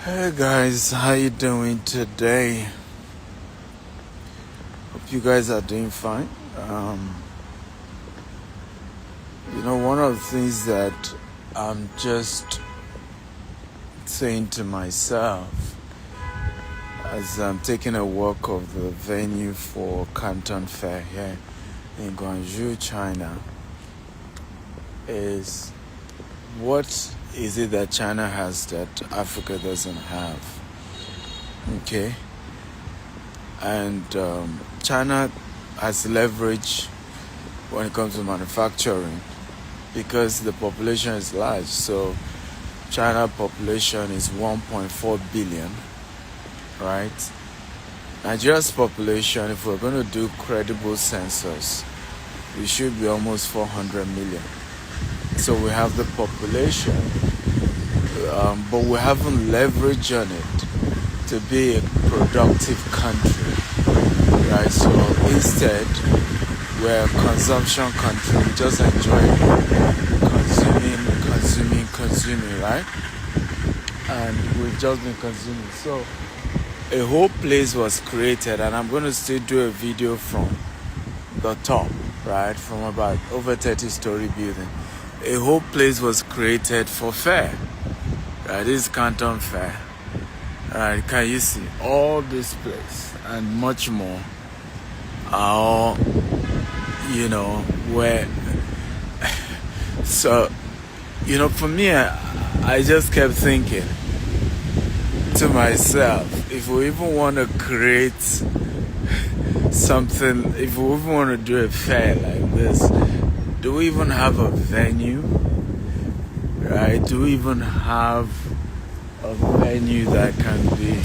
Hey guys, how you doing today? Hope you guys are doing fine. One of the things that I'm just saying to myself as I'm taking a walk of the venue for Canton Fair here in Guangzhou, China, is what is it that China has that Africa doesn't have? Okay. And China has leverage when it comes to manufacturing because the population is large. So China population is 1.4 billion, right? Nigeria's population, if we're going to do credible census, we should be almost 400 million. So we have the population, but we haven't leveraged on it to be a productive country, right? So instead, we're a consumption country. We just enjoy consuming, right? And we've just been consuming. So a whole place was created, and I'm going to still do a video from the top, right? From about over 30-story building. A whole place was created for fair, right? This is Canton Fair. Alright, can you see all this place and much more are all, where so for me, I just kept thinking to myself, if we even want to create something, if we even want to do a fair like this, do we even have a venue, right? Do we even have a venue that can be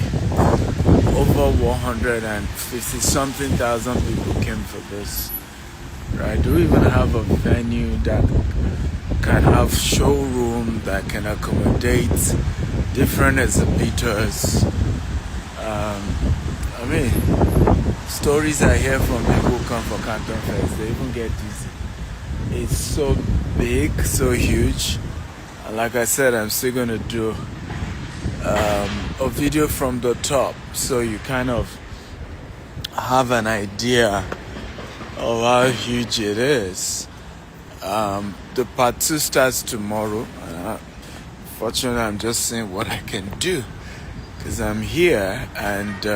over 150 something thousand people came for this, right? Do we even have a venue that can have showroom that can accommodate different exhibitors? Stories I hear from people who come for Canton Fairs, they even get dizzy. It's so big, so huge, and like I said, I'm still going to do a video from the top so you kind of have an idea of how huge it is. The part 2 starts tomorrow. Fortunately, I'm just seeing what I can do because I'm here and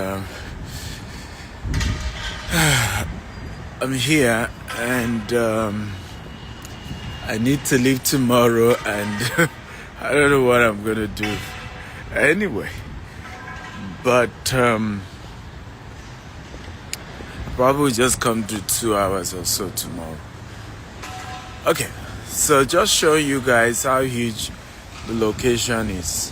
I need to leave tomorrow and I don't know what I'm gonna do anyway, but probably just come to 2 hours or so tomorrow. Okay, so just show you guys how huge the location is.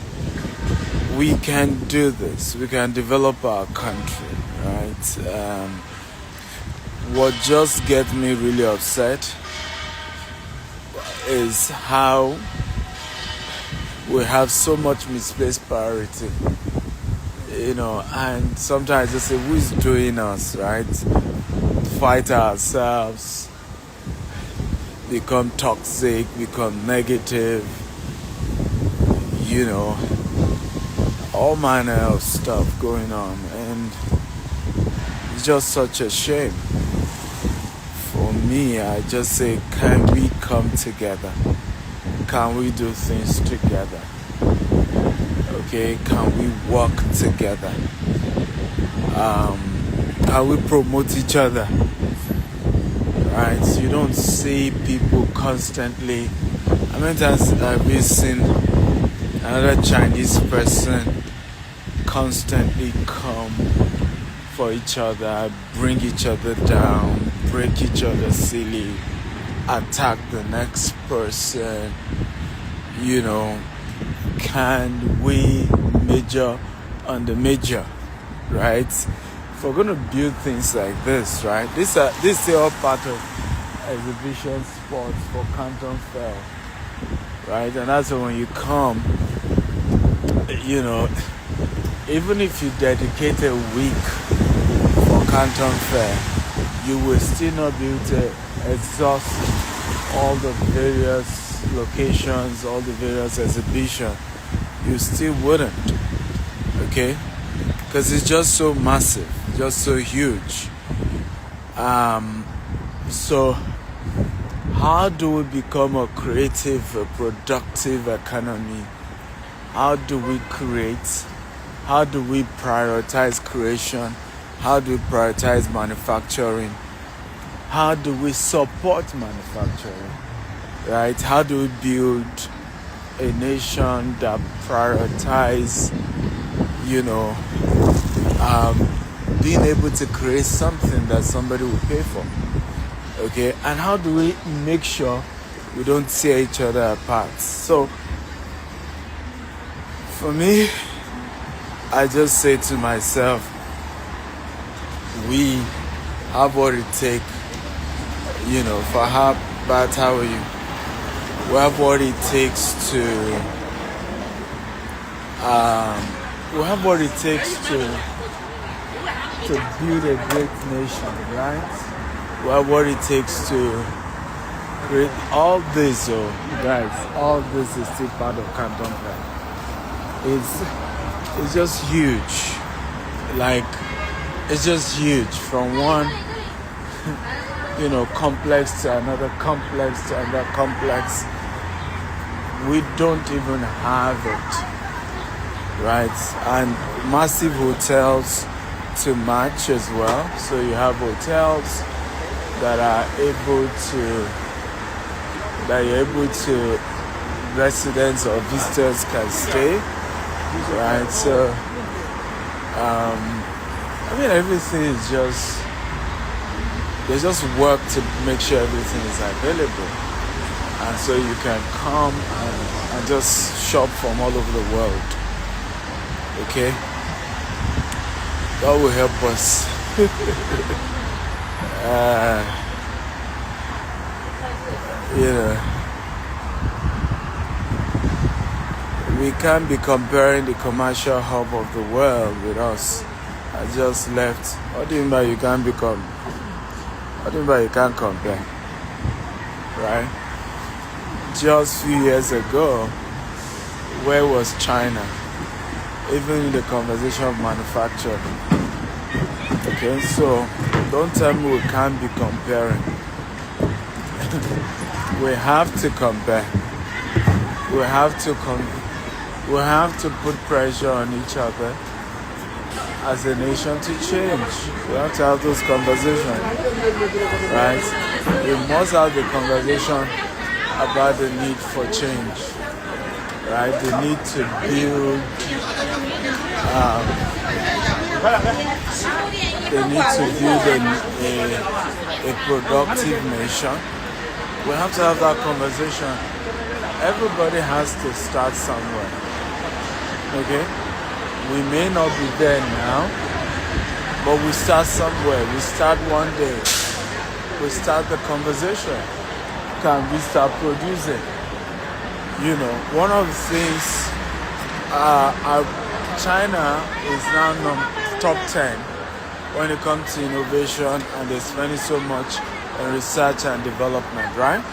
We can do this. We can develop our country, right? What just gets me really upset is how we have so much misplaced priority, and sometimes I just say, who is doing us, right? Fight ourselves, become toxic, become negative, all manner of stuff going on, and it's just such a shame. For me, I just say, can we come together? Can we do things together? Okay, can we work together? Can we promote each other? Right? So you don't see people constantly. How many times have you seen another Chinese person constantly come for each other, bring each other down, break each other silly, attack the next person? Can we major on the major, right? If we're going to build things like this, right? This is all part of exhibition spots for Canton Fair, right? And that's when you come, even if you dedicate a week for Canton Fair, you will still not be able to exhaust all the various locations, all the various exhibitions. You still wouldn't. okay? Because it's just so massive, just so huge. So how do we become a creative, a productive economy? How do we create? How do we prioritize creation? How do we prioritize manufacturing? How do we support manufacturing? Right? How do we build a nation that prioritize, being able to create something that somebody will pay for? Okay, and how do we make sure we don't tear each other apart? So, for me, I just say to myself, we have what it takes, for how bad, how are you? We have what it takes to, build a great nation, right? We have what it takes to create all this, guys. All this is still part of Canton Plan. It's just huge. It's just huge from one, complex to another complex to another complex. We don't even have it, right? And massive hotels to match as well. So you have hotels that you're able to residents or visitors can stay, right? So everything is there's just work to make sure everything is available, and so you can come and just shop from all over the world. Okay, God will help us. We can't be comparing the commercial hub of the world with us. I just left. What do you mean by you can't become? What do you mean by you can't compare? Right? Just a few years ago, where was China? Even in the conversation of manufacturing. Okay, so don't tell me we can't be comparing. We have to compare. We have to put pressure on each other as a nation to change. We have to have those conversations, right? We must have the conversation about the need for change, right? The need to build, a productive nation. We have to have that conversation. Everybody has to start somewhere. Okay? We may not be there now, but we start somewhere. We start one day. We start the conversation. Can we start producing? One of the things, China is now top 10 when it comes to innovation, and they're spending so much on research and development, right?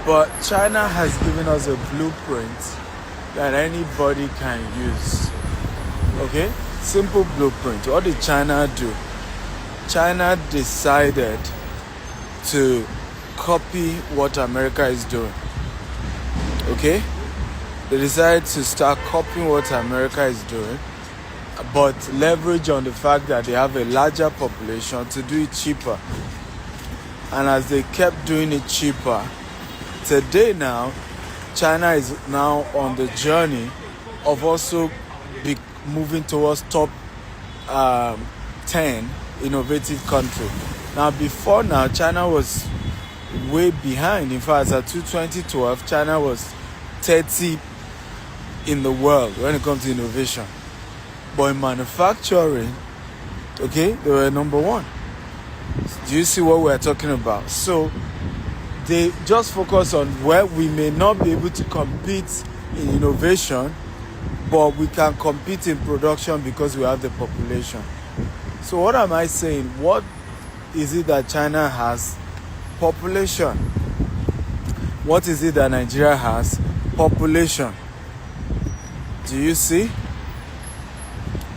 But China has given us a blueprint that anybody can use. Okay? Simple blueprint. What did China do? China decided to copy what America is doing. Okay? They decided to start copying what America is doing, but leverage on the fact that they have a larger population to do it cheaper. And as they kept doing it cheaper, today now, China is now on the journey of also moving towards top 10 innovative country. Now, before now, China was way behind. In fact, at 2012, China was 30 in the world when it comes to innovation. But in manufacturing, okay, they were number one. Do you see what we're talking about? So they just focus on where we may not be able to compete in innovation, but we can compete in production because we have the population. So what am I saying? What is it that China has? Population. What is it that Nigeria has? Population. Do you see?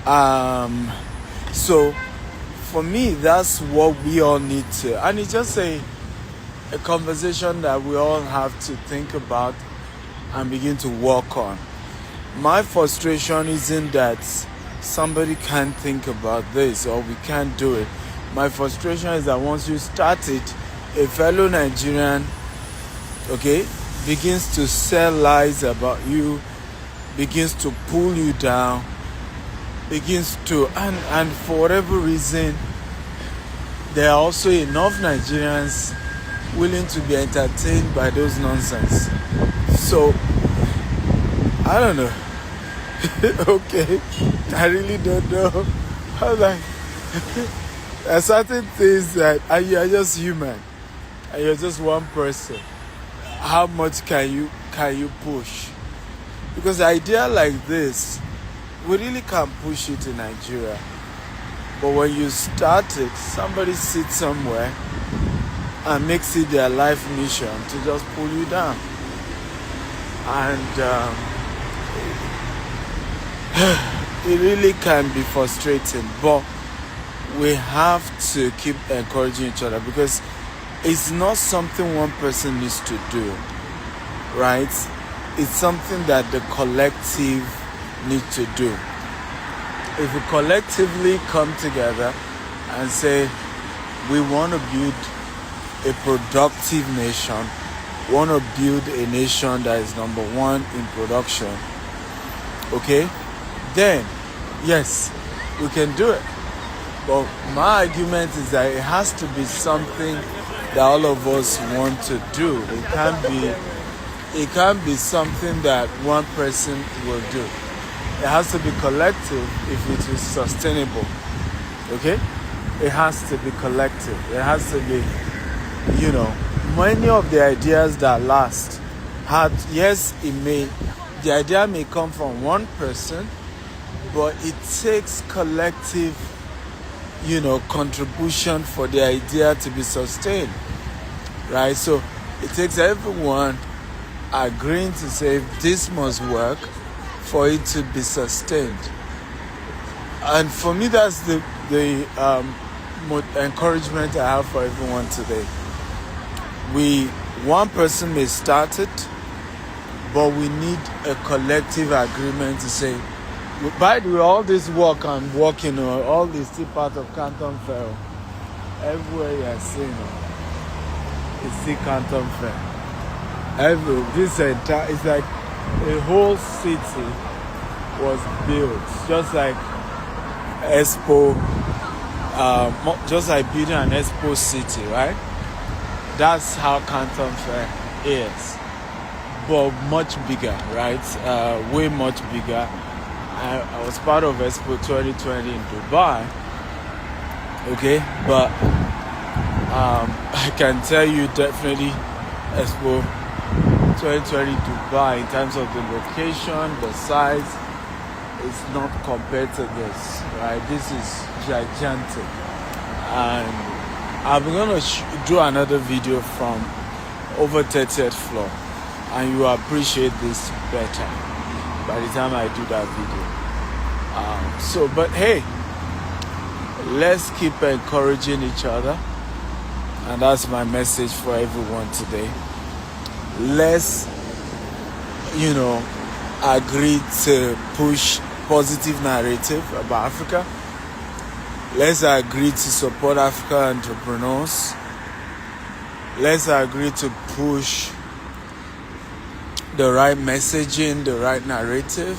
So for me, that's what we all need to, and it's just a conversation that we all have to think about and begin to work on. My frustration isn't that somebody can't think about this or we can't do it. My frustration is that once you start it, a fellow Nigerian, okay, begins to sell lies about you, begins to pull you down, begins to, and for whatever reason, there are also enough Nigerians willing to be entertained by those nonsense. So, I don't know. Okay, I really don't know. I was like, there are certain things that you are just human, and you're just one person. How much can you push? Because the idea like this, we really can't push it in Nigeria. But when you start it, somebody sits somewhere and makes it their life mission to just pull you down. And it really can be frustrating, but we have to keep encouraging each other, because it's not something one person needs to do, right? It's something that the collective needs to do. If we collectively come together and say we want to build a productive nation, want to build a nation that is number one in production, okay, then yes, we can do it. But my argument is that it has to be something that all of us want to do. It can't be something that one person will do. It has to be collective if it is sustainable. Okay? It has to be collective. It has to be, many of the ideas that last the idea may come from one person, but it takes collective, contribution for the idea to be sustained, right? So it takes everyone agreeing to say this must work for it to be sustained. And for me, that's the encouragement I have for everyone today. One person may start it, but we need a collective agreement to say, by the way, all this work I'm working on, all this still part of Canton Fair. Everywhere you are seeing it, it's still Canton Fair. It's like a whole city was built, just like Expo, just like building an Expo city, right? That's how Canton Fair is, but much bigger, right? Way much bigger. I was part of Expo 2020 in Dubai, okay, but I can tell you definitely Expo 2020 Dubai, in terms of the location, the size, is not compared to this, right? This is gigantic, and I'm going to do another video from over 30th floor, and you will appreciate this better by the time I do that video. But hey, let's keep encouraging each other, and that's my message for everyone today. Let's, agree to push positive narrative about Africa. Let's agree to support African entrepreneurs. Let's agree to push the right messaging, the right narrative.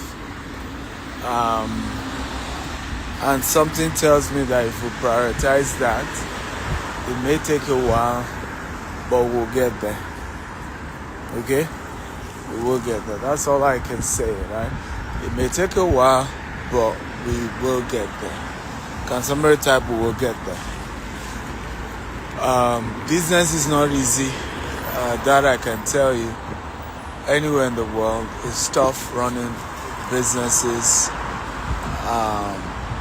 And something tells me that if we prioritize that, it may take a while, but we'll get there. Okay? We will get there. That's all I can say, right? It may take a while, but we will get there. Can somebody type, we will get there. Business is not easy. That I can tell you. Anywhere in the world, it's tough running businesses.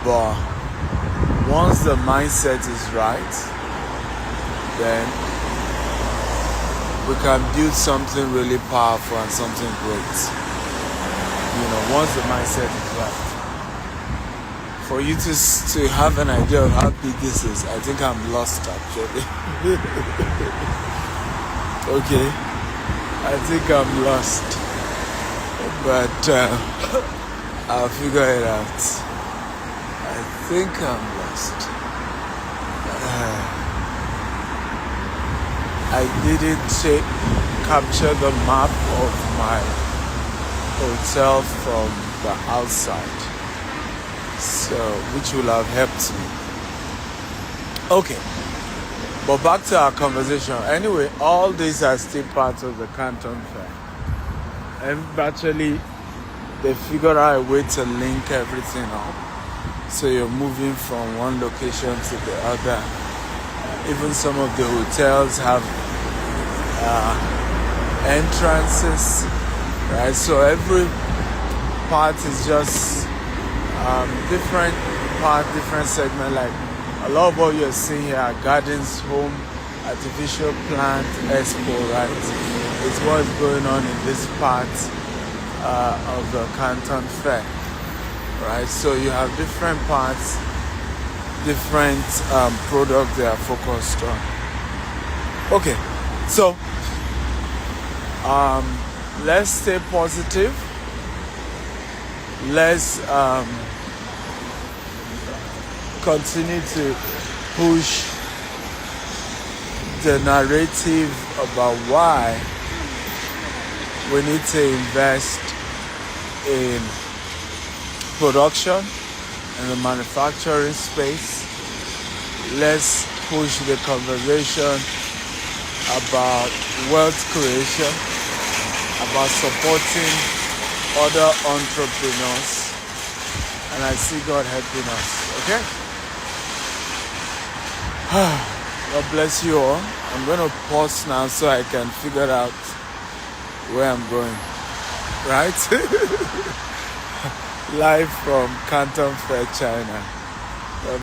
But once the mindset is right, then we can build something really powerful and something great. Once the mindset is right. for you to have an idea of how big this is, I think I'm lost actually. Okay, I think I'm lost, but I'll figure it out. I think I'm lost. I didn't capture the map of my hotel from the outside, so which will have helped me. Okay, but back to our conversation. Anyway, all these are still part of the Canton Fair, and actually they figured out a way to link everything up, so you're moving from one location to the other. Even some of the hotels have entrances, right? So every part is just different part, different segment. Like a lot of what you're seeing here are gardens, home, artificial plant, expo, right? It's what's going on in this part of the Canton Fair, right? So you have different parts, different products they are focused on. Okay, so let's stay positive. Let's continue to push the narrative about why we need to invest in production in the manufacturing space. Let's push the conversation about wealth creation, about supporting other entrepreneurs, and I see God helping us. Okay? God bless you all. I'm going to pause now so I can figure out where I'm going. Right? Live from Canton Fair, China.